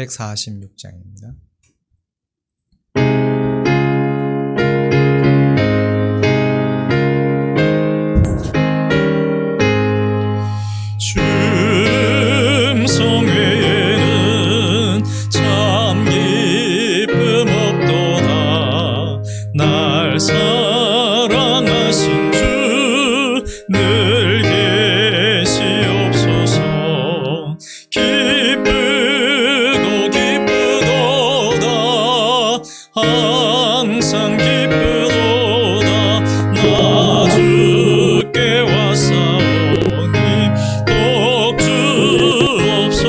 446장입니다. 춤성 외에는 참 기쁨 없도다. 날 사랑하신 주 늘 계시옵소서. 기쁘고 기쁘도다. 항상 기쁘도다. 나 주께 왔사오니 복 주옵소서.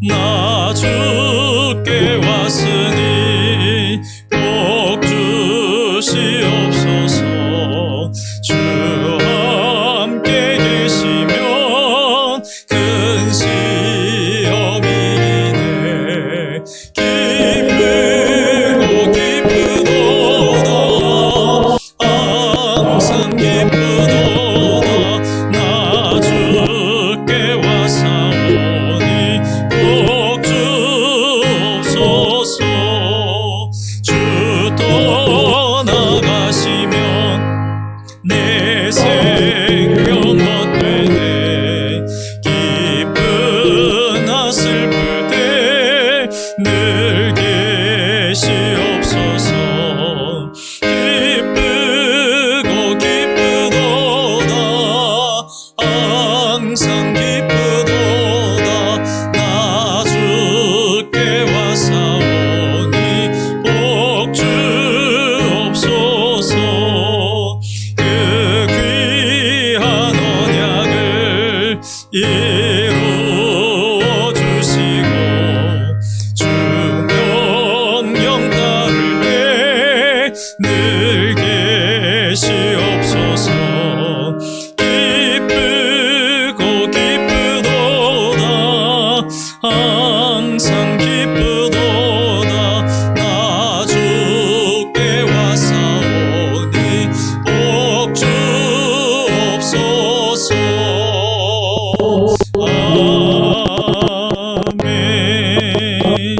나 주께 왔으니 복 주시옵소서. 주 함께 계시면 큰 시험이네. 기쁘고 기쁘도다. 항상 기쁘도다. 나 주께 왔사오니 복 주옵소서. 주 떠나가시면 내 생명 헛되네. 기쁘나 슬플 때 늘 계시옵소서. 기쁘고 기쁘도다. 항상 기쁘도다. 나 주께 왔사오니 복 주옵소서. 그 귀한 언약을 이루어 주시고 주 명령 따를 때 늘 계시옵소서. 기쁘고 기쁘도다. 항상 기쁘도다. 나 주께 왔사오니 복 주옵소서. 아멘.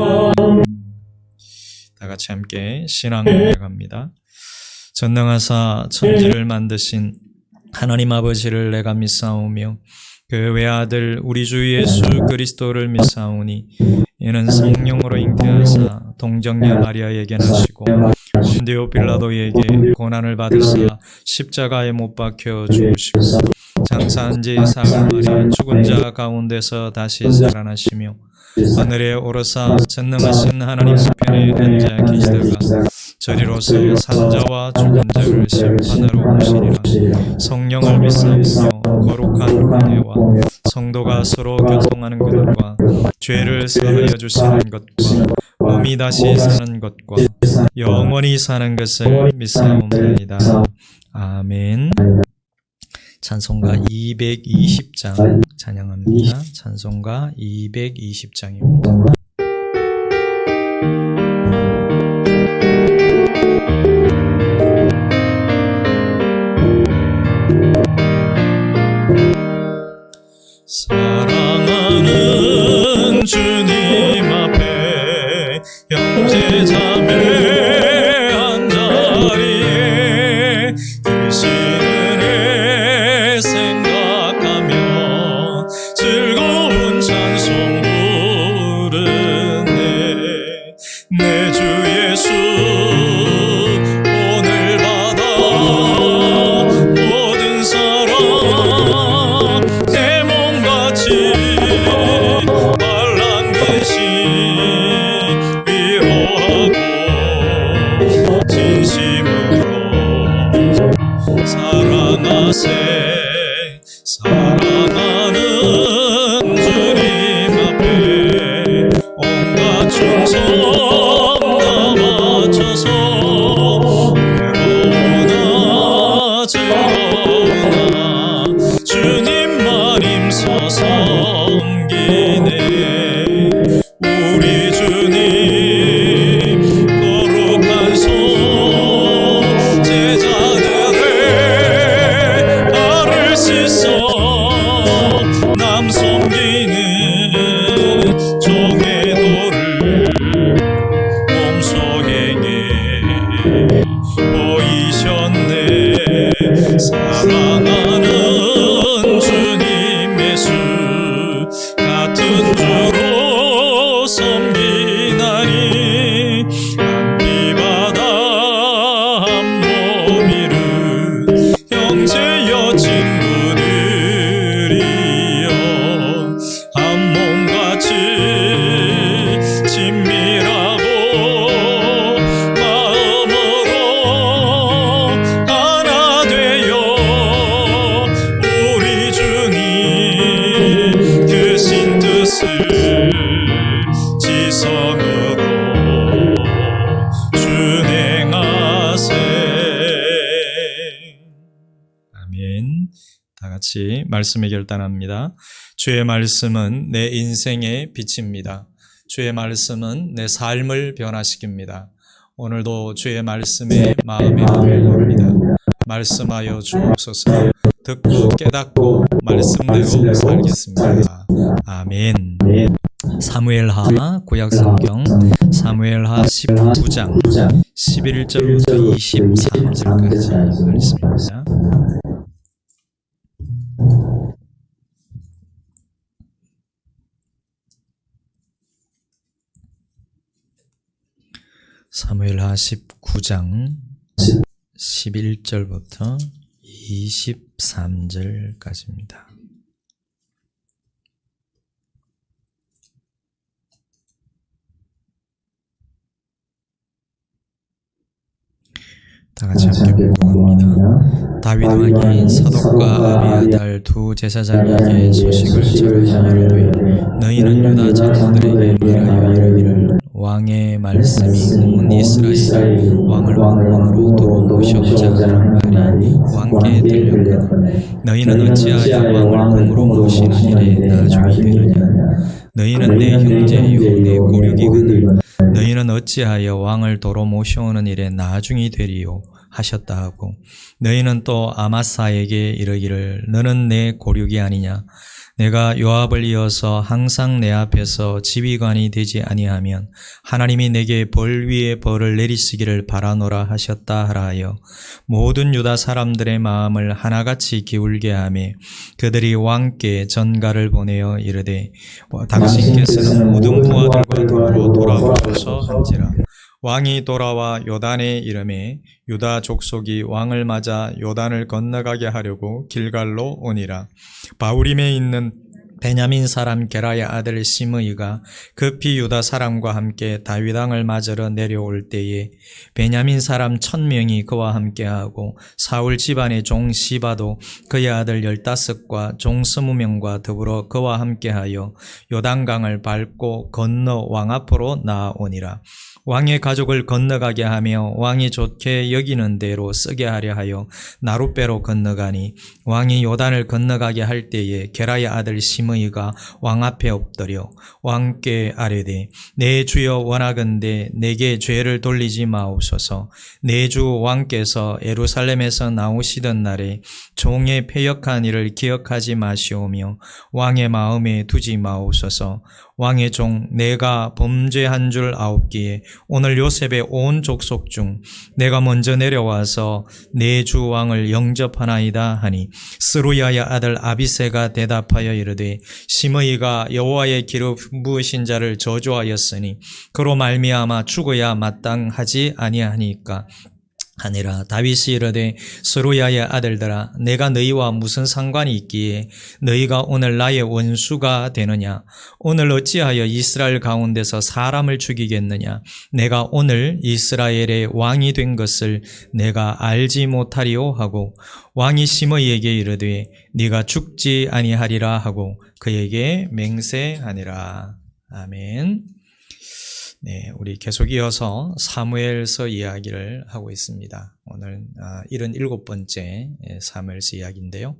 다 같이 함께 신앙을 해갑니다. 전능하사 천지를 만드신 하나님 아버지를 내가 믿사오며 그 외아들 우리 주 예수 그리스도를 믿사오니 이는 성령으로 잉태하사 동정녀 마리아에게 나시고 본디오 빌라도에게 고난을 받으사 십자가에 못 박혀 죽으시고 장사한 지 사흘 만에 죽은 자 가운데서 다시 살아나시며 하늘에 오르사 전능하신 하나님 우편에 앉아 계시다가 저리로서 산자와 죽은 자를 심판하러 오시리라. 성령을 믿사오며 거룩한 은혜와 성도가 서로 교통하는 것과 죄를 사하여 주시는 것과 몸이 다시 사는 것과 영원히 사는 것을 믿사옵나이다. 아멘. 찬송가 220장 찬양합니다. 찬송가 220장입니다. 사랑하는 주님 앞에 형제 자매 한자리에 계시는 애 생각하며 즐거운 찬송 부르네. 내 주 예수 오늘 받아 모든 사랑 내 몸같이 말란 듯이 위로하고 진심으로 사랑하세. 사랑하는 주님 앞에 온갖 충성 마음으로 준행하세. 아멘. 다 같이 말씀에 결단합니다. 주의 말씀은 내 인생의 빛입니다. 주의 말씀은 내 삶을 변화시킵니다. 오늘도 주의 말씀에 마음에 합니다. 말씀하여 주옵소서. 듣고 깨닫고 말씀대로 살겠습니다. 아멘. 사무엘하 구약성경 사무엘하 19장 11절부터 23절까지 말씀입니다. 사무엘하 19장 11절부터 23절까지입니다. 다 같이 함께 공부합니다. 다윗 왕이 사독과 아비아달 두 제사장에게 소식을 전하여 이르되 너희는 유다 장로들에게 말하여 이르기를 왕의 말씀이 온 이스라엘이 왕을 왕궁으로 들어모셔오자 하는 말이 왕께 들렸거늘 너희는 어찌하여 왕을 궁으로 모시는 일에 나중이 되느냐. 너희는 내 형제요 내 고륙이거늘 너희는 어찌하여 왕을 도로 모셔오는 일에 나중이 되리요 하셨다 하고 너희는 또 아마사에게 이르기를 너는 내 고륙이 아니냐. 내가 요압을 이어서 항상 내 앞에서 지휘관이 되지 아니하면 하나님이 내게 벌 위에 벌을 내리시기를 바라노라 하셨다 하라 하여 모든 유다 사람들의 마음을 하나같이 기울게 하며 그들이 왕께 전가를 보내어 이르되 당신께서는 모든 부하들과 더불어 돌아오소서 한지라. 왕이 돌아와 요단에 이르매 유다 족속이 왕을 맞아 요단을 건너가게 하려고 길갈로 오니라. 바후림에 있는 베냐민 사람 게라의 아들 시므이가 급히 유다 사람과 함께 다윗 왕을 맞으러 내려올 때에 베냐민 사람 1000명이 그와 함께하고 사울 집안의 종 시바도 그의 아들 15과 종 20명과 더불어 그와 함께하여 요단강을 밟고 건너 왕 앞으로 나아오니라. 왕의 가족을 건너가게 하며 왕이 좋게 여기는 대로 쓰게 하려 하여 나룻배로 건너가니 왕이 요단을 건너가게 할 때에 게라의 아들 시므이가 왕 앞에 엎드려 왕께 아뢰되 내 주여 원하건대 내게 죄를 돌리지 마옵소서. 내 주 왕께서 예루살렘에서 나오시던 날에 종의 패역한 일을 기억하지 마시오며 왕의 마음에 두지 마옵소서. 왕의 종 내가 범죄한 줄 아옵기에 오늘 요셉의 온 족속 중 내가 먼저 내려와서 내 주 왕을 영접하나이다 하니 스루야의 아들 아비새가 대답하여 이르되 시므이가 여호와의 기름 부으신 자를 저주하였으니 그로 말미암아 죽어야 마땅하지 아니하니까 하니라. 다윗이 이르되 스루야의 아들들아 내가 너희와 무슨 상관이 있기에 너희가 오늘 나의 원수가 되느냐. 오늘 어찌하여 이스라엘 가운데서 사람을 죽이겠느냐. 내가 오늘 이스라엘의 왕이 된 것을 내가 알지 못하리오 하고 왕이 시므이에게 이르되 네가 죽지 아니하리라 하고 그에게 맹세하니라. 아멘. 네, 우리 계속 이어서 사무엘서 이야기를 하고 있습니다. 오늘 77번째 사무엘서 이야기인데요.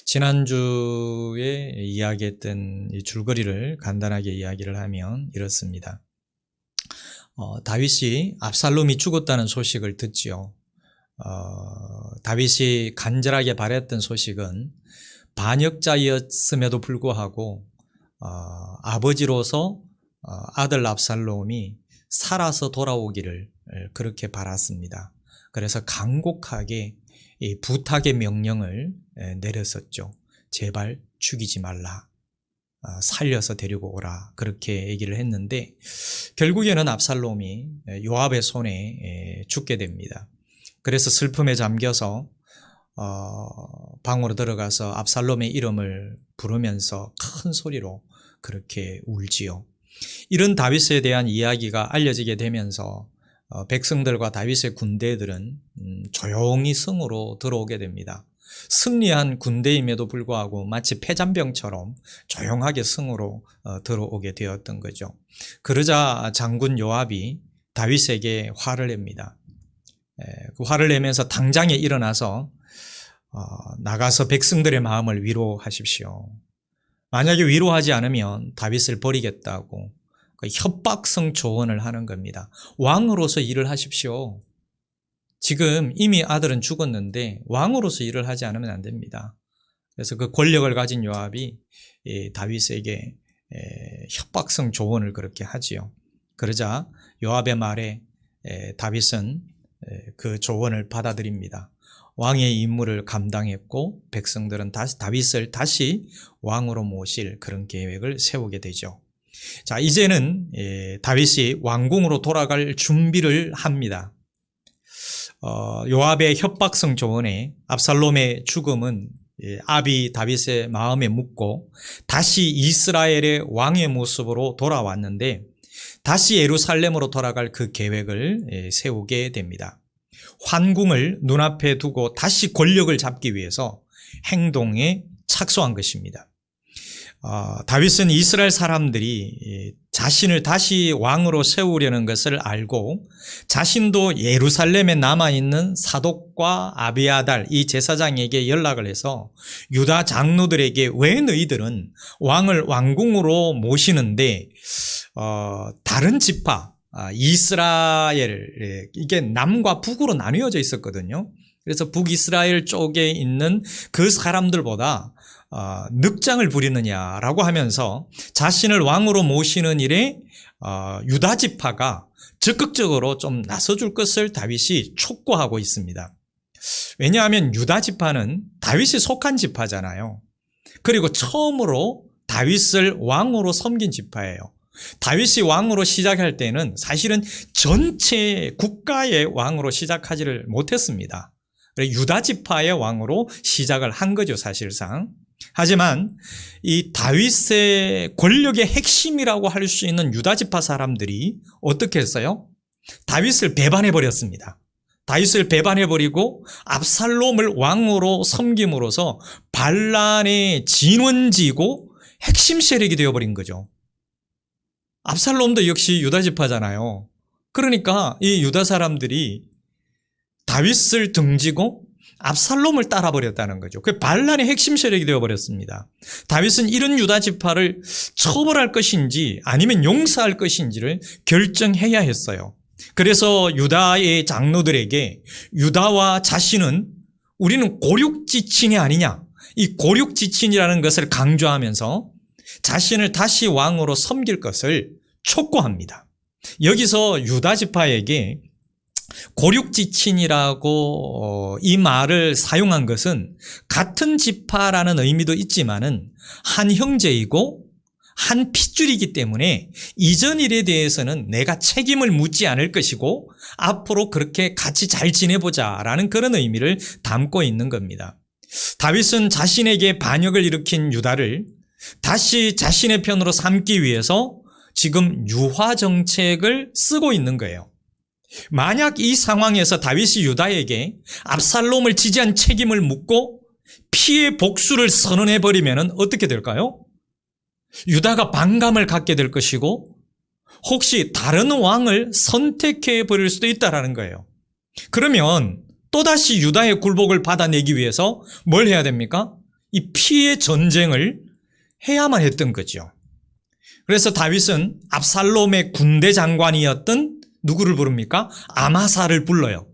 지난주에 이야기했던 이 줄거리를 간단하게 이야기를 하면 이렇습니다. 다윗이 압살롬이 죽었다는 소식을 듣지요. 다윗이 간절하게 바랬던 소식은 반역자였음에도 불구하고 아버지로서 아들 압살롬이 살아서 돌아오기를 그렇게 바랐습니다. 그래서 간곡하게 이 부탁의 명령을 내렸었죠. 제발 죽이지 말라. 살려서 데리고 오라. 그렇게 얘기를 했는데 결국에는 압살롬이 요압의 손에 죽게 됩니다. 그래서 슬픔에 잠겨서 방으로 들어가서 압살롬의 이름을 부르면서 큰 소리로 그렇게 울지요. 이런 다윗에 대한 이야기가 알려지게 되면서 백성들과 다윗의 군대들은 조용히 성으로 들어오게 됩니다. 승리한 군대임에도 불구하고 마치 패잔병처럼 조용하게 성으로 들어오게 되었던 거죠. 그러자 장군 요압이 다윗에게 화를 냅니다. 그 화를 내면서 당장에 일어나서 나가서 백성들의 마음을 위로하십시오. 만약에 위로하지 않으면 다윗을 버리겠다고 협박성 조언을 하는 겁니다. 왕으로서 일을 하십시오. 지금 이미 아들은 죽었는데 왕으로서 일을 하지 않으면 안 됩니다. 그래서 그 권력을 가진 요압이 다윗에게 협박성 조언을 그렇게 하지요. 그러자 요압의 말에 다윗은 그 조언을 받아들입니다. 왕의 임무를 감당했고 백성들은 다윗을 다시 왕으로 모실 그런 계획을 세우게 되죠. 자, 이제는 다윗이 왕궁으로 돌아갈 준비를 합니다. 요압의 협박성 조언에 압살롬의 죽음은 압이 다윗의 마음에 묻고 다시 이스라엘의 왕의 모습으로 돌아왔는데 다시 예루살렘으로 돌아갈 그 계획을 세우게 됩니다. 환궁을 눈앞에 두고 다시 권력을 잡기 위해서 행동에 착수한 것입니다. 다윗은 이스라엘 사람들이 자신을 다시 왕으로 세우려는 것을 알고 자신도 예루살렘에 남아있는 사독과 아비아달 이 제사장에게 연락을 해서 유다 장로들에게 왜 너희들은 왕을 왕궁으로 모시는데 다른 지파 이스라엘 이게 남과 북으로 나뉘어져 있었거든요. 그래서 북이스라엘 쪽에 있는 그 사람들보다 늑장을 부리느냐라고 하면서 자신을 왕으로 모시는 일에 유다 지파가 적극적으로 좀 나서줄 것을 다윗이 촉구하고 있습니다. 왜냐하면 유다 지파는 다윗이 속한 지파잖아요. 그리고 처음으로 다윗을 왕으로 섬긴 지파예요. 다윗이 왕으로 시작할 때는 사실은 전체 국가의 왕으로 시작하지를 못했습니다. 유다 지파의 왕으로 시작을 한 거죠, 사실상. 하지만 이 다윗의 권력의 핵심이라고 할 수 있는 유다 지파 사람들이 어떻게 했어요? 다윗을 배반해 버렸습니다. 다윗을 배반해 버리고 압살롬을 왕으로 섬김으로써 반란의 진원지고 핵심 세력이 되어 버린 거죠. 압살롬도 역시 유다 지파잖아요. 그러니까 이 유다 사람들이 다윗을 등지고 압살롬을 따라버렸다는 거죠. 그 반란의 핵심 세력이 되어버렸습니다. 다윗은 이런 유다 지파를 처벌할 것인지 아니면 용서할 것인지를 결정해야 했어요. 그래서 유다의 장로들에게 유다와 자신은 우리는 고륙지친이 아니냐, 이 고륙지친이라는 것을 강조하면서 자신을 다시 왕으로 섬길 것을 촉구합니다. 여기서 유다 지파에게 고륙지친이라고 이 말을 사용한 것은 같은 지파라는 의미도 있지만은 한 형제이고 한 핏줄이기 때문에 이전 일에 대해서는 내가 책임을 묻지 않을 것이고 앞으로 그렇게 같이 잘 지내보자라는 그런 의미를 담고 있는 겁니다. 다윗은 자신에게 반역을 일으킨 유다를 다시 자신의 편으로 삼기 위해서 지금 유화 정책을 쓰고 있는 거예요. 만약 이 상황에서 다윗이 유다에게 압살롬을 지지한 책임을 묻고 피해 복수를 선언해버리면 어떻게 될까요? 유다가 반감을 갖게 될 것이고 혹시 다른 왕을 선택해버릴 수도 있다는 거예요. 그러면 또다시 유다의 굴복을 받아내기 위해서 뭘 해야 됩니까? 이 피해 전쟁을 해야만 했던 거죠. 그래서 다윗은 압살롬의 군대 장관이었던 누구를 부릅니까? 아마사를 불러요.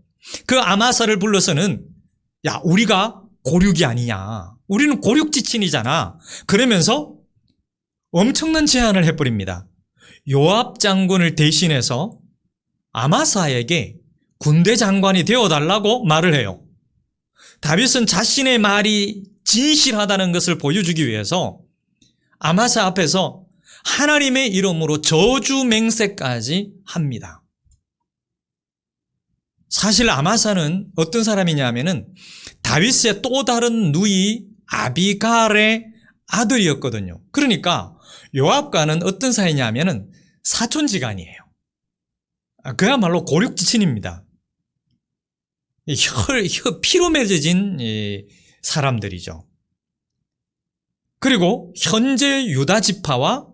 그 아마사를 불러서는 야, 우리가 고륙이 아니냐. 우리는 고륙지친이잖아. 그러면서 엄청난 제안을 해버립니다. 요압 장군을 대신해서 아마사에게 군대 장관이 되어달라고 말을 해요. 다윗은 자신의 말이 진실하다는 것을 보여주기 위해서 아마사 앞에서 하나님의 이름으로 저주 맹세까지 합니다. 사실 아마사는 어떤 사람이냐면은 다윗의 또 다른 누이 아비갈의 아들이었거든요. 그러니까 요압과는 어떤 사이냐면은 사촌지간이에요. 그야말로 고륙지친입니다. 피로 맺어진 사람들이죠. 그리고 현재 유다 지파와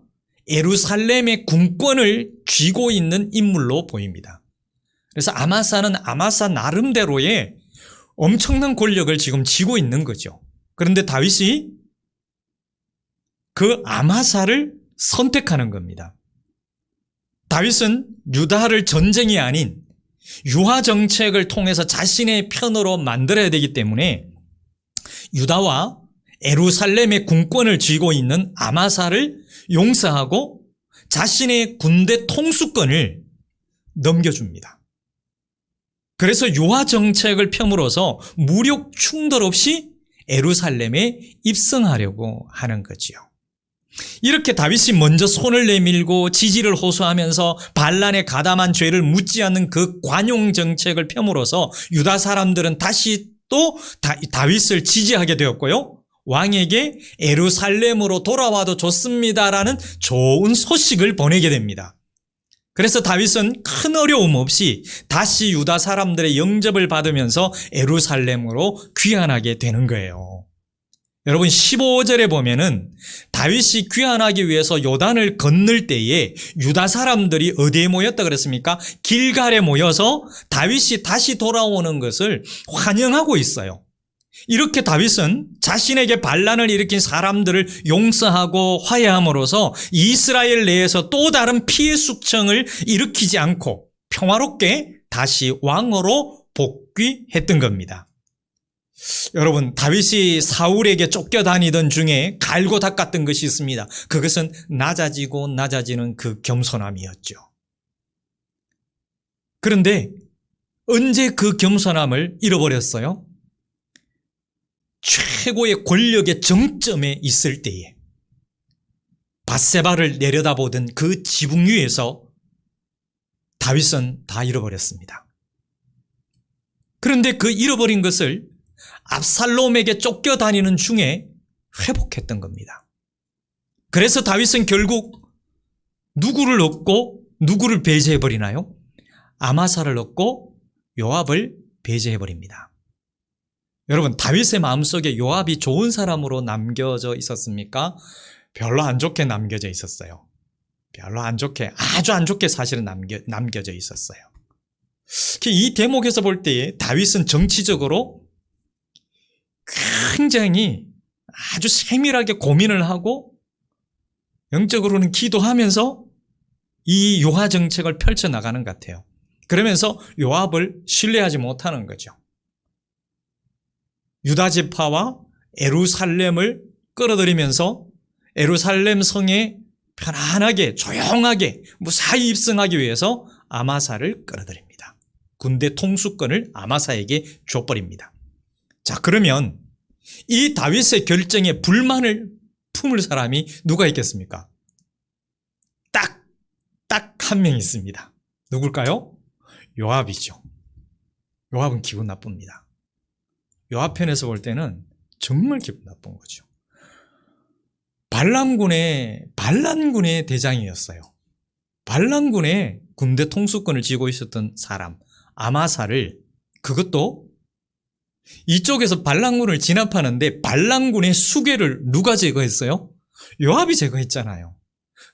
예루살렘의 군권을 쥐고 있는 인물로 보입니다. 그래서 아마사는 아마사 나름대로의 엄청난 권력을 지금 쥐고 있는 거죠. 그런데 다윗이 그 아마사를 선택하는 겁니다. 다윗은 유다를 전쟁이 아닌 유화 정책을 통해서 자신의 편으로 만들어야 되기 때문에 유다와 예루살렘의 군권을 쥐고 있는 아마사를 용서하고 자신의 군대 통수권을 넘겨줍니다. 그래서 유화 정책을 펴므로서 무력 충돌 없이 예루살렘에 입성하려고 하는 거지요. 이렇게 다윗이 먼저 손을 내밀고 지지를 호소하면서 반란에 가담한 죄를 묻지 않는 그 관용 정책을 펴므로서 유다 사람들은 다시 또 다윗을 지지하게 되었고요. 왕에게 예루살렘으로 돌아와도 좋습니다라는 좋은 소식을 보내게 됩니다. 그래서 다윗은 큰 어려움 없이 다시 유다 사람들의 영접을 받으면서 예루살렘으로 귀환하게 되는 거예요. 여러분 15절에 보면은 다윗이 귀환하기 위해서 요단을 건널 때에 유다 사람들이 어디에 모였다 그랬습니까? 길갈에 모여서 다윗이 다시 돌아오는 것을 환영하고 있어요. 이렇게 다윗은 자신에게 반란을 일으킨 사람들을 용서하고 화해함으로써 이스라엘 내에서 또 다른 피해 숙청을 일으키지 않고 평화롭게 다시 왕으로 복귀했던 겁니다. 여러분, 다윗이 사울에게 쫓겨다니던 중에 갈고 닦았던 것이 있습니다. 그것은 낮아지고 낮아지는 그 겸손함이었죠. 그런데 언제 그 겸손함을 잃어버렸어요? 최고의 권력의 정점에 있을 때에 밧세바를 내려다보던 그 지붕 위에서 다윗은 다 잃어버렸습니다. 그런데 그 잃어버린 것을 압살롬에게 쫓겨다니는 중에 회복했던 겁니다. 그래서 다윗은 결국 누구를 얻고 누구를 배제해버리나요? 아마사를 얻고 요압을 배제해버립니다. 여러분, 다윗의 마음속에 요압이 좋은 사람으로 남겨져 있었습니까? 별로 안 좋게 남겨져 있었어요. 별로 안 좋게, 아주 안 좋게 사실은 남겨져 있었어요. 이 대목에서 볼 때에 다윗은 정치적으로 굉장히 아주 세밀하게 고민을 하고 영적으로는 기도하면서 이 요하 정책을 펼쳐나가는 것 같아요. 그러면서 요압을 신뢰하지 못하는 거죠. 유다 지파와 예루살렘을 끌어들이면서 예루살렘 성에 편안하게 조용하게 무사히 입성하기 위해서 아마사를 끌어들입니다. 군대 통수권을 아마사에게 줘버립니다. 자, 그러면 이 다윗의 결정에 불만을 품을 사람이 누가 있겠습니까? 딱 한 명 있습니다. 누굴까요? 요압이죠. 요압은 기분 나쁩니다. 요압 편에서 볼 때는 정말 기분 나쁜 거죠. 반란군의 대장이었어요. 반란군의 군대 통수권을 쥐고 있었던 사람 아마사를, 그것도 이쪽에서 반란군을 진압하는데 반란군의 수괴를 누가 제거했어요? 요압이 제거했잖아요.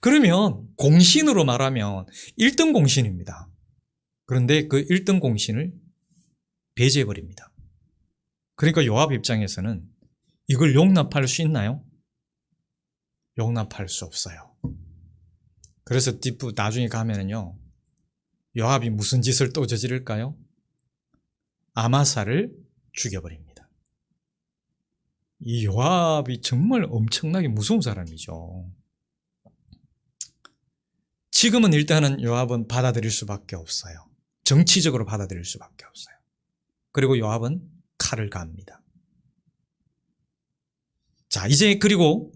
그러면 공신으로 말하면 1등 공신입니다. 그런데 그 1등 공신을 배제해버립니다. 그러니까 요압 입장에서는 이걸 용납할 수 있나요? 용납할 수 없어요. 그래서 나중에 가면은요, 요압이 무슨 짓을 또 저지를까요? 아마사를 죽여버립니다. 이 요압이 정말 엄청나게 무서운 사람이죠. 지금은 일단은 요압은 받아들일 수밖에 없어요. 정치적으로 받아들일 수밖에 없어요. 그리고 요압은 칼을 갑니다. 자, 이제 그리고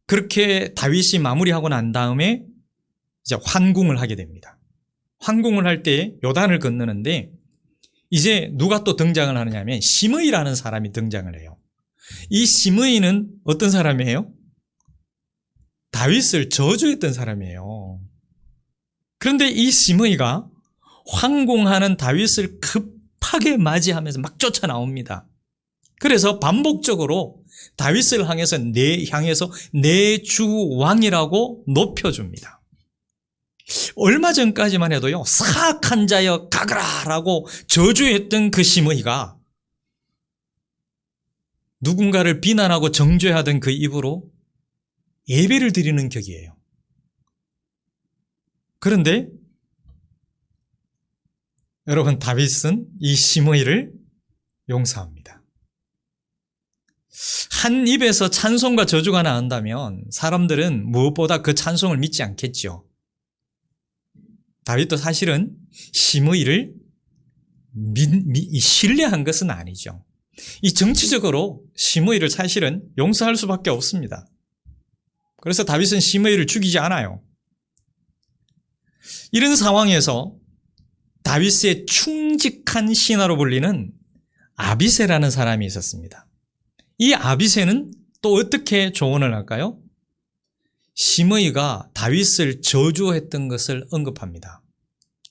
그렇게 다윗이 마무리하고 난 다음에 이제 환궁을 하게 됩니다. 환궁을 할 때 요단을 건너는데 이제 누가 또 등장을 하느냐면 시므이라는 사람이 등장을 해요. 이 시므이는 어떤 사람이에요? 다윗을 저주했던 사람이에요. 그런데 이 시므이가 황궁하는 다윗을 급하게 맞이하면서 막 쫓아 나옵니다. 그래서 반복적으로 다윗을 향해서 내 주 왕이라고 높여줍니다. 얼마 전까지만 해도요, 사악한 자여 가거라라고 저주했던 그 시므이가 누군가를 비난하고 정죄하던 그 입으로 예배를 드리는 격이에요. 그런데 여러분, 다윗은 이 시므이를 용서합니다. 한 입에서 찬송과 저주가 나온다면 사람들은 무엇보다 그 찬송을 믿지 않겠죠. 다윗도 사실은 시므이를 신뢰한 것은 아니죠. 이 정치적으로 시므이를 사실은 용서할 수밖에 없습니다. 그래서 다윗은 시므이를 죽이지 않아요. 이런 상황에서 다윗의 충직한 신하로 불리는 아비새라는 사람이 있었습니다. 이 아비새는 또 어떻게 조언을 할까요? 시므이가 다윗을 저주했던 것을 언급합니다.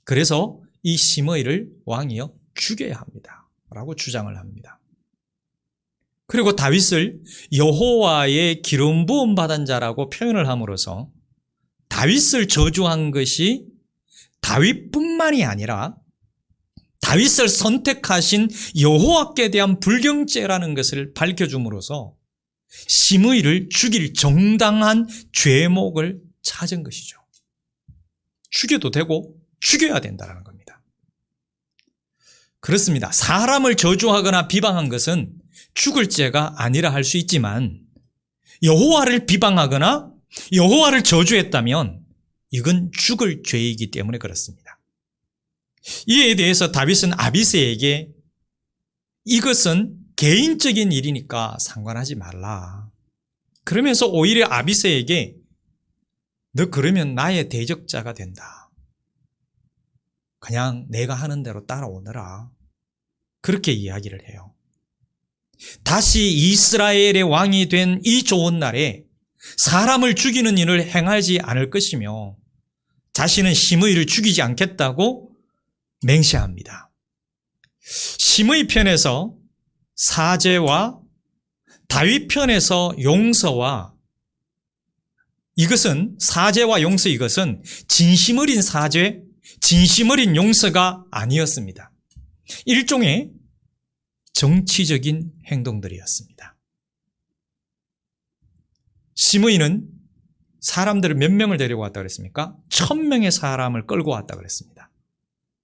그래서 이 시므이를 왕이여 죽여야 합니다 라고 주장을 합니다. 그리고 다윗을 여호와의 기름 부음 받은 자라고 표현을 함으로써 다윗을 저주한 것이 다윗뿐만이 아니라 다윗을 선택하신 여호와께 대한 불경죄라는 것을 밝혀줌으로써 시므이를 죽일 정당한 죄목을 찾은 것이죠. 죽여도 되고 죽여야 된다는 겁니다. 그렇습니다. 사람을 저주하거나 비방한 것은 죽을 죄가 아니라 할 수 있지만 여호와를 비방하거나 여호와를 저주했다면 이건 죽을 죄이기 때문에 그렇습니다. 이에 대해서 다윗은 아비새에게 이것은 개인적인 일이니까 상관하지 말라. 그러면서 오히려 아비새에게 너 그러면 나의 대적자가 된다. 그냥 내가 하는 대로 따라오너라. 그렇게 이야기를 해요. 다시 이스라엘의 왕이 된 이 좋은 날에 사람을 죽이는 일을 행하지 않을 것이며 자신은 시므이를 죽이지 않겠다고 맹세합니다. 시므이 편에서 사죄와 다윗 편에서 용서와 이것은 사죄와 용서 이것은 진심 어린 사죄, 진심 어린 용서가 아니었습니다. 일종의 정치적인 행동들이었습니다. 시므이는 사람들을 몇 명을 데리고 왔다 그랬습니까? 1000명의 사람을 끌고 왔다 그랬습니다.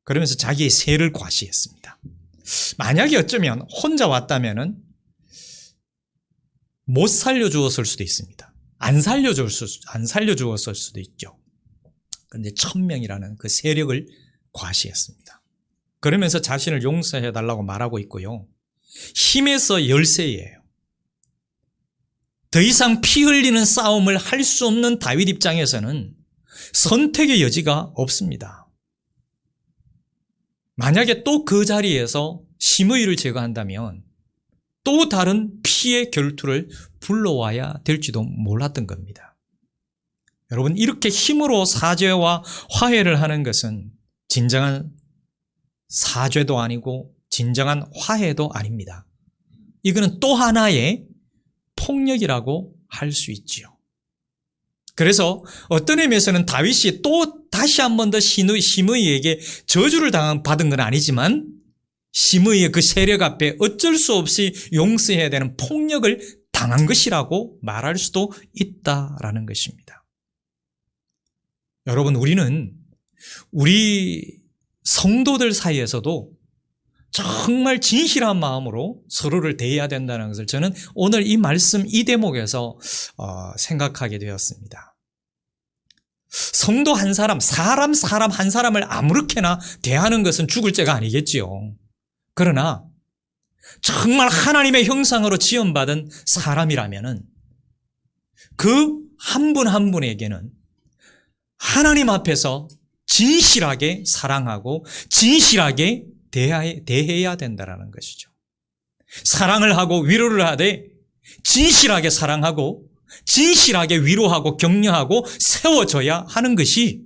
그러면서 자기의 세를 과시했습니다. 만약에 어쩌면 혼자 왔다면은 못 살려주었을 수도 있습니다. 안 살려주었을 수도 있죠. 그런데 1000명이라는 그 세력을 과시했습니다. 그러면서 자신을 용서해달라고 말하고 있고요. 힘에서 열세예요. 더 이상 피 흘리는 싸움을 할 수 없는 다윗 입장에서는 선택의 여지가 없습니다. 만약에 또 그 자리에서 시므이를 제거한다면 또 다른 피의 결투를 불러와야 될지도 몰랐던 겁니다. 여러분, 이렇게 힘으로 사죄와 화해를 하는 것은 진정한 사죄도 아니고 진정한 화해도 아닙니다. 이거는 또 하나의 폭력이라고 할 수 있지요. 그래서 어떤 의미에서는 다윗이 또 다시 한 번 더 시므이에게 저주를 받은 건 아니지만 시므이의 그 세력 앞에 어쩔 수 없이 용서해야 되는 폭력을 당한 것이라고 말할 수도 있다라는 것입니다. 여러분, 우리는 우리 성도들 사이에서도 정말 진실한 마음으로 서로를 대해야 된다는 것을 저는 오늘 이 말씀 이 대목에서 생각하게 되었습니다. 성도 한 사람 한 사람을 아무렇게나 대하는 것은 죽을 죄가 아니겠지요. 그러나 정말 하나님의 형상으로 지음받은 사람이라면은 그 한 분 한 분에게는 하나님 앞에서 진실하게 사랑하고 진실하게 대해야 된다는 것이죠. 사랑을 하고 위로를 하되 진실하게 사랑하고 진실하게 위로하고 격려하고 세워줘야 하는 것이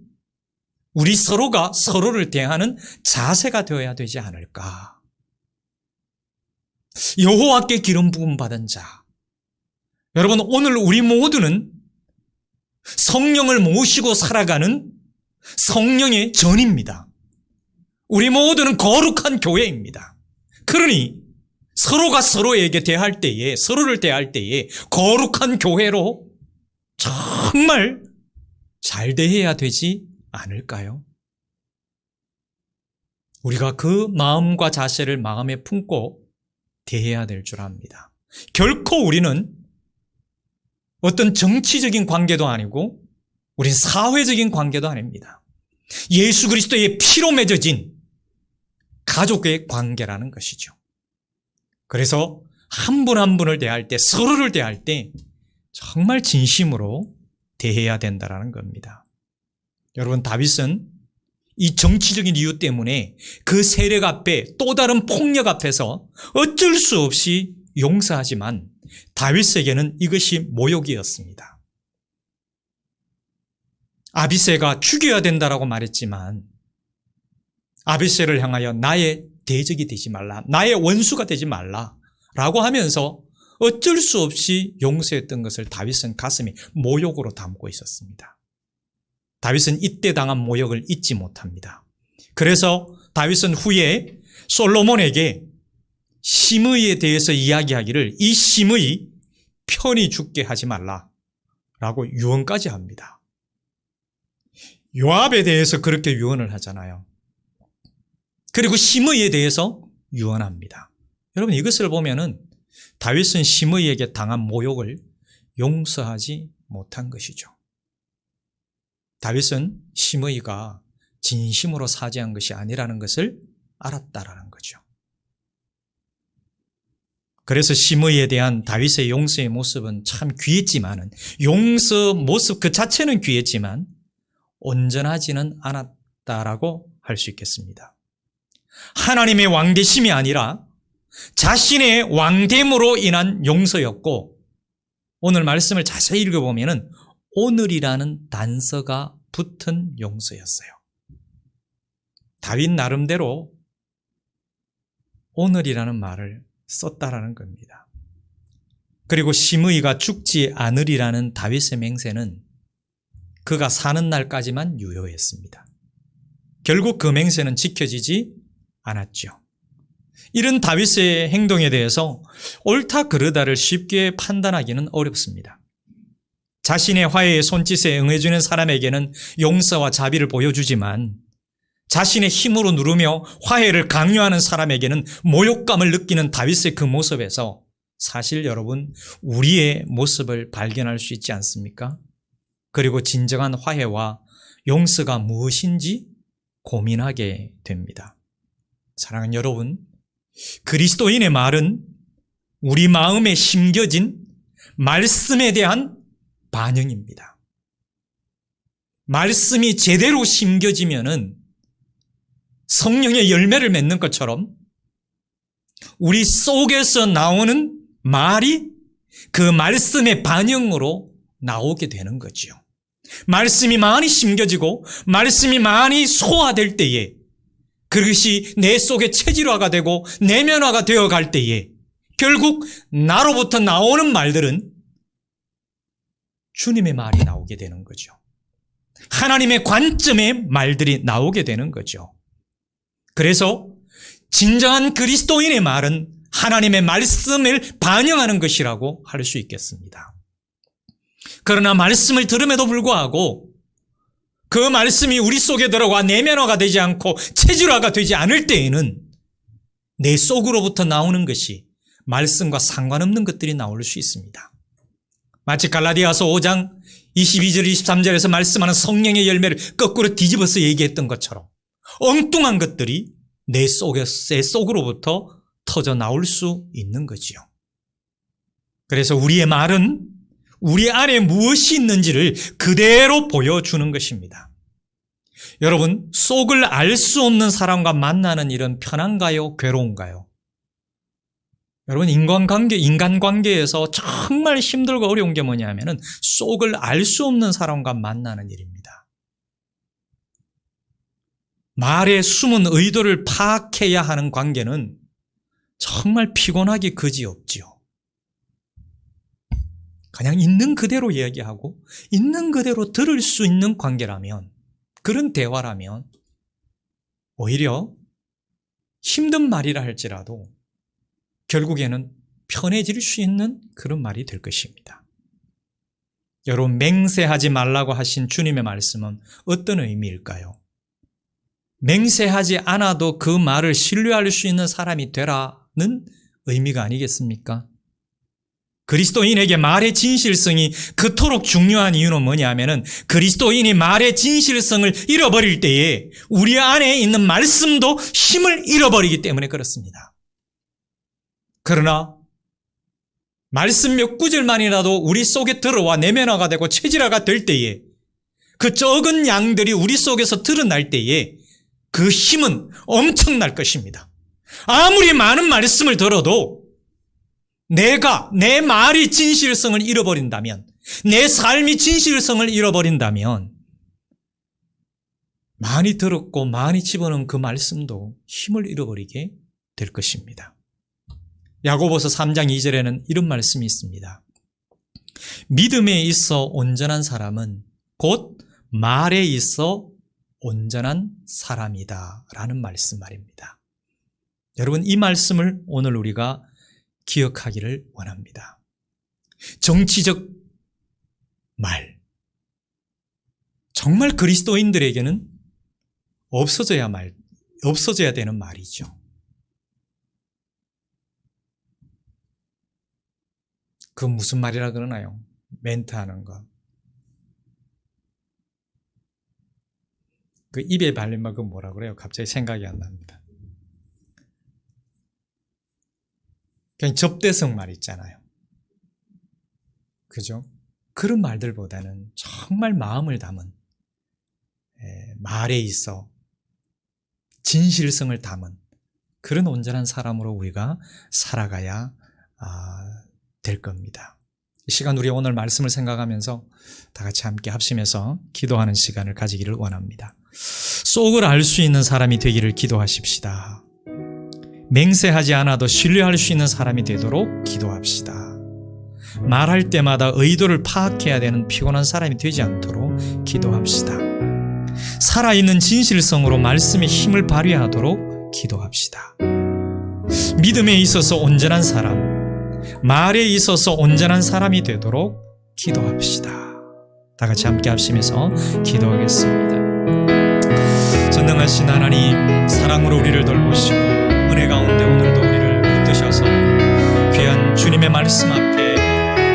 우리 서로가 서로를 대하는 자세가 되어야 되지 않을까. 여호와께 기름 부음 받은 자. 여러분, 오늘 우리 모두는 성령을 모시고 살아가는 성령의 전입니다. 우리 모두는 거룩한 교회입니다. 그러니 서로가 서로에게 대할 때에, 서로를 대할 때에 거룩한 교회로 정말 잘 대해야 되지 않을까요? 우리가 그 마음과 자세를 마음에 품고 대해야 될 줄 압니다. 결코 우리는 어떤 정치적인 관계도 아니고 우린 사회적인 관계도 아닙니다. 예수 그리스도의 피로 맺어진 가족의 관계라는 것이죠. 그래서 한 분 한 분을 대할 때, 서로를 대할 때 정말 진심으로 대해야 된다는 겁니다. 여러분, 다윗은 이 정치적인 이유 때문에 그 세력 앞에, 또 다른 폭력 앞에서 어쩔 수 없이 용서하지만 다윗에게는 이것이 모욕이었습니다. 아비새가 죽여야 된다라고 말했지만 아비새를 향하여 나의 대적이 되지 말라, 나의 원수가 되지 말라라고 하면서 어쩔 수 없이 용서했던 것을 다윗은 가슴에 모욕으로 담고 있었습니다. 다윗은 이때 당한 모욕을 잊지 못합니다. 그래서 다윗은 후에 솔로몬에게 심의에 대해서 이야기하기를 이 심의 편히 죽게 하지 말라라고 유언까지 합니다. 요압에 대해서 그렇게 유언을 하잖아요. 그리고 심의에 대해서 유언합니다. 여러분, 이것을 보면은 다윗은 심의에게 당한 모욕을 용서하지 못한 것이죠. 다윗은 심의가 진심으로 사죄한 것이 아니라는 것을 알았다라는 거죠. 그래서 심의에 대한 다윗의 용서의 모습은 참 귀했지만은, 용서 모습 그 자체는 귀했지만 온전하지는 않았다라고 할 수 있겠습니다. 하나님의 왕되심이 아니라 자신의 왕됨으로 인한 용서였고, 오늘 말씀을 자세히 읽어보면 오늘이라는 단서가 붙은 용서였어요. 다윗 나름대로 오늘이라는 말을 썼다라는 겁니다. 그리고 심의가 죽지 않으리라는 다윗의 맹세는 그가 사는 날까지만 유효했습니다. 결국 그 맹세는 지켜지지 않았죠. 이런 다윗의 행동에 대해서 옳다 그르다를 쉽게 판단하기는 어렵습니다. 자신의 화해의 손짓에 응해주는 사람에게는 용서와 자비를 보여주지만 자신의 힘으로 누르며 화해를 강요하는 사람에게는 모욕감을 느끼는 다윗의 그 모습에서 사실 여러분, 우리의 모습을 발견할 수 있지 않습니까? 그리고 진정한 화해와 용서가 무엇인지 고민하게 됩니다. 사랑하는 여러분, 그리스도인의 말은 우리 마음에 심겨진 말씀에 대한 반영입니다. 말씀이 제대로 심겨지면은 성령의 열매를 맺는 것처럼 우리 속에서 나오는 말이 그 말씀의 반영으로 나오게 되는 거지요. 말씀이 많이 심겨지고 말씀이 많이 소화될 때에 그것이 내 속에 체질화가 되고 내면화가 되어갈 때에 결국 나로부터 나오는 말들은 주님의 말이 나오게 되는 거죠. 하나님의 관점의 말들이 나오게 되는 거죠. 그래서 진정한 그리스도인의 말은 하나님의 말씀을 반영하는 것이라고 할 수 있겠습니다. 그러나 말씀을 들음에도 불구하고 그 말씀이 우리 속에 들어가 내면화가 되지 않고 체질화가 되지 않을 때에는 내 속으로부터 나오는 것이 말씀과 상관없는 것들이 나올 수 있습니다. 마치 갈라디아서 5장 22절 23절에서 말씀하는 성령의 열매를 거꾸로 뒤집어서 얘기했던 것처럼 엉뚱한 것들이 내 속으로부터 터져 나올 수 있는 거지요. 그래서 우리의 말은 우리 안에 무엇이 있는지를 그대로 보여주는 것입니다. 여러분, 속을 알 수 없는 사람과 만나는 일은 편한가요? 괴로운가요? 여러분, 인간관계에서 정말 힘들고 어려운 게 뭐냐면은 속을 알 수 없는 사람과 만나는 일입니다. 말의 숨은 의도를 파악해야 하는 관계는 정말 피곤하기 그지없지요. 그냥 있는 그대로 이야기하고 있는 그대로 들을 수 있는 관계라면, 그런 대화라면 오히려 힘든 말이라 할지라도 결국에는 편해질 수 있는 그런 말이 될 것입니다. 여러분, 맹세하지 말라고 하신 주님의 말씀은 어떤 의미일까요? 맹세하지 않아도 그 말을 신뢰할 수 있는 사람이 되라는 의미가 아니겠습니까? 그리스도인에게 말의 진실성이 그토록 중요한 이유는 뭐냐면은 그리스도인이 말의 진실성을 잃어버릴 때에 우리 안에 있는 말씀도 힘을 잃어버리기 때문에 그렇습니다. 그러나 말씀 몇 구절만이라도 우리 속에 들어와 내면화가 되고 체질화가 될 때에, 그 적은 양들이 우리 속에서 드러날 때에 그 힘은 엄청날 것입니다. 아무리 많은 말씀을 들어도 내 말이 진실성을 잃어버린다면, 내 삶이 진실성을 잃어버린다면 많이 들었고 많이 집어넣은 그 말씀도 힘을 잃어버리게 될 것입니다. 야고보서 3장 2절에는 이런 말씀이 있습니다. 믿음에 있어 온전한 사람은 곧 말에 있어 온전한 사람이다 라는 말입니다. 여러분, 이 말씀을 오늘 우리가 기억하기를 원합니다. 정치적 말, 정말 그리스도인들에게는 없어져야 되는 말이죠. 그 무슨 말이라 그러나요? 멘트하는 거. 그 입에 발린 말, 그 뭐라 그래요? 갑자기 생각이 안 납니다. 그냥 접대성 말 있잖아요. 그죠? 그런 말들보다는 정말 마음을 담은, 말에 있어 진실성을 담은 그런 온전한 사람으로 우리가 살아가야 될 겁니다. 이 시간 우리 오늘 말씀을 생각하면서 다 같이 함께 합심해서 기도하는 시간을 가지기를 원합니다. 속을 알 수 있는 사람이 되기를 기도하십시다. 맹세하지 않아도 신뢰할 수 있는 사람이 되도록 기도합시다. 말할 때마다 의도를 파악해야 되는 피곤한 사람이 되지 않도록 기도합시다. 살아있는 진실성으로 말씀의 힘을 발휘하도록 기도합시다. 믿음에 있어서 온전한 사람, 말에 있어서 온전한 사람이 되도록 기도합시다. 다 같이 함께 합심해서 기도하겠습니다. 전능하신 하나님, 사랑으로 우리를 돌보시고 은혜 가운데 오늘도 우리를 붙드셔서 귀한 주님의 말씀 앞에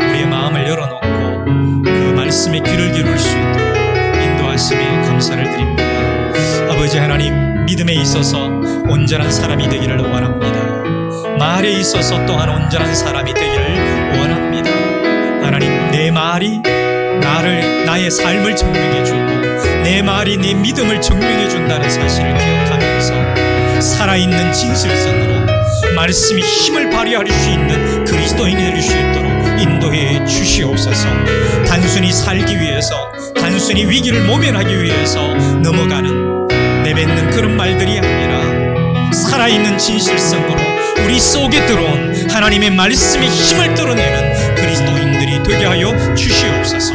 우리의 마음을 열어놓고 그 말씀에 귀를 기울일 수 있도록 인도하심에 감사를 드립니다. 아버지 하나님, 믿음에 있어서 온전한 사람이 되기를 원합니다. 말에 있어서 또한 온전한 사람이 되기를 원합니다. 하나님, 내 말이 나의 삶을 증명해주고 내 말이 내 믿음을 증명해준다는 사실을 기억하면서 살아있는 진실성으로 말씀이 힘을 발휘할 수 있는 그리스도인이 될 수 있도록 인도해 주시옵소서. 단순히 살기 위해서, 단순히 위기를 모면하기 위해서 넘어가는, 내뱉는 그런 말들이 아니라 살아있는 진실성으로 우리 속에 들어온 하나님의 말씀의 힘을 드러내는 그리스도인들이 되게 하여 주시옵소서.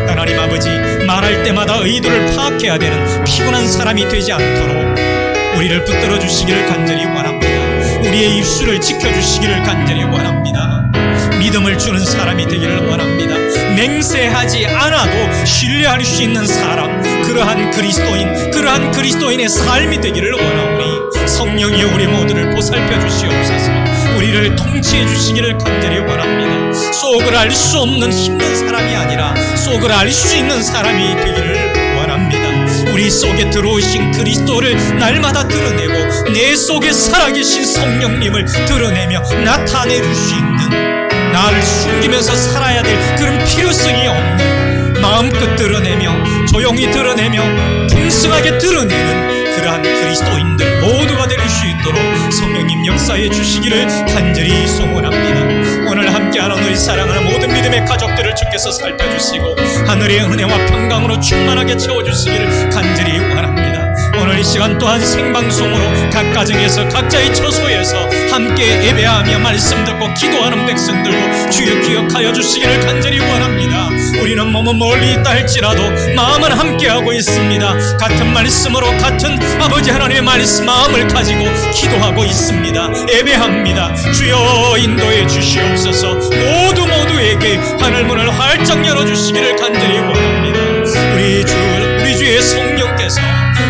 하나님 아버지, 말할 때마다 의도를 파악해야 되는 피곤한 사람이 되지 않도록 우리를 붙들어 주시기를 간절히 원합니다. 우리의 입술을 지켜주시기를 간절히 원합니다. 믿음을 주는 사람이 되기를 원합니다. 맹세하지 않아도 신뢰할 수 있는 사람, 그러한 그리스도인의 삶이 되기를 원하오니 성령이 우리 모두를 보살펴 주시옵소서. 우리를 통치해 주시기를 간절히 원합니다. 속을 알 수 없는 힘든 사람이 아니라 속을 알 수 있는 사람이 되기를 원합니다. 우리 속에 들어오신 그리스도를 날마다 드러내고 내 속에 살아계신 성령님을 드러내며 나타낼 수 있는, 나를 숨기면서 살아야 될 그런 필요성이 없는, 마음껏 드러내며 조용히 드러내며 풍성하게 드러내는 그러한 그리스도인들 모두가 될 수 있도록 성령님 역사해 주시기를 간절히 소원합니다. 오늘 함께하는 우리 사랑하는 모든 믿음의 가족들을 주께서 살펴주시고 하늘의 은혜와 평강으로 충만하게 채워주시기를 간절히 원합니다. 오늘 이 시간 또한 생방송으로 각 가정에서 각자의 처소에서 함께 예배하며 말씀 듣고 기도하는 백성들도 주여 기억하여 주시기를 간절히 원합니다. 우리는 몸은 멀리 있다 할지라도 마음은 함께하고 있습니다. 같은 말씀으로 같은 아버지 하나님의 말씀 마음을 가지고 기도하고 있습니다. 예배합니다. 주여 인도해 주시옵소서. 모두에게 하늘문을 활짝 열어주시기를 간절히 원합니다. 우리 주의 성령께서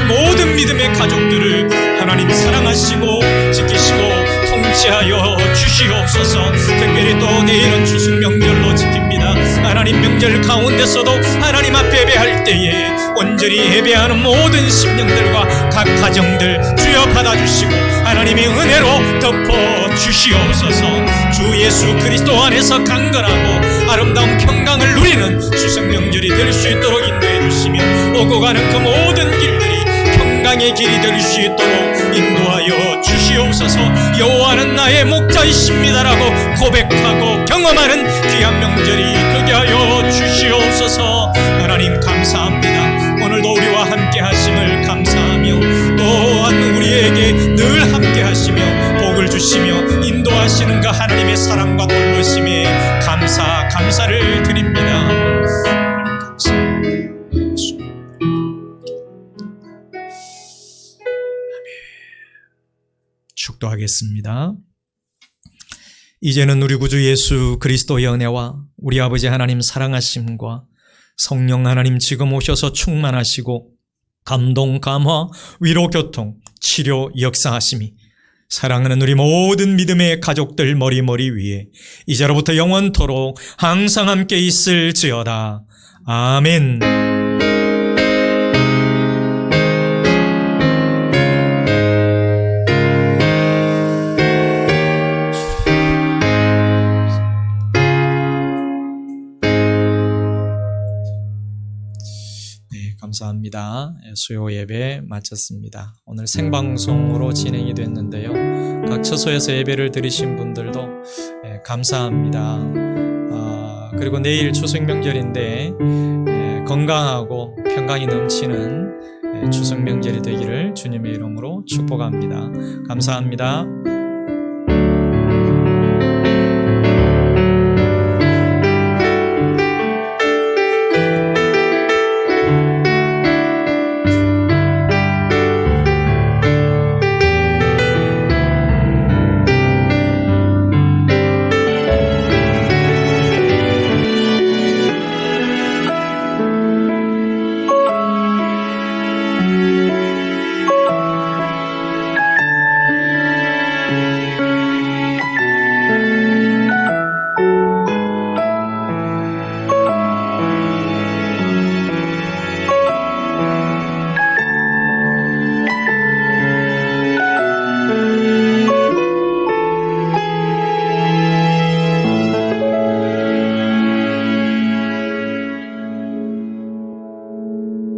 모든 믿음의 가족들을 하나님 사랑하시고 지키시고 통치하여 주시옵소서. 특별히 또 내일은 추석 명절로 지킵니다. 하나님 명절 가운데서도 하나님 앞에 예배할 때에 온전히 예배하는 모든 심령들과 각 가정들 주여 받아주시고 하나님의 은혜로 덮어주시옵소서. 주 예수 그리스도 안에서 강건하고 아름다운 평강을 누리는 추석 명절이 될 수 있도록 인도해 주시며 오고 가는 그 모든 길들이 평강의 길이 될 수 있도록 인도하여 주시옵소서. 여호와는 나의 목자이십니다라고 고백하고 경험하는 귀한 명절이 되게 하여 주시옵소서. 하나님 감사합니다. 오늘도 우리와 함께 하심을 감사하며 또한 우리에게 늘 함께 하시며 복을 주시며 인도하시는 그 하나님의 사랑과 돌보심에 감사를 드립니다. 하나님 감사합니다. 축도하겠습니다. 이제는 우리 구주 예수 그리스도의 은혜와 우리 아버지 하나님 사랑하심과 성령 하나님 지금 오셔서 충만하시고 감동, 감화, 위로, 교통, 치료, 역사하심이 사랑하는 우리 모든 믿음의 가족들 머리 위에 이제로부터 영원토록 항상 함께 있을지어다. 아멘. 감사합니다. 수요 예배 마쳤습니다. 오늘 생방송으로 진행이 됐는데요. 각 처소에서 예배를 드리신 분들도 감사합니다. 그리고 내일 추석 명절인데 건강하고 평강이 넘치는 추석 명절이 되기를 주님의 이름으로 축복합니다. 감사합니다.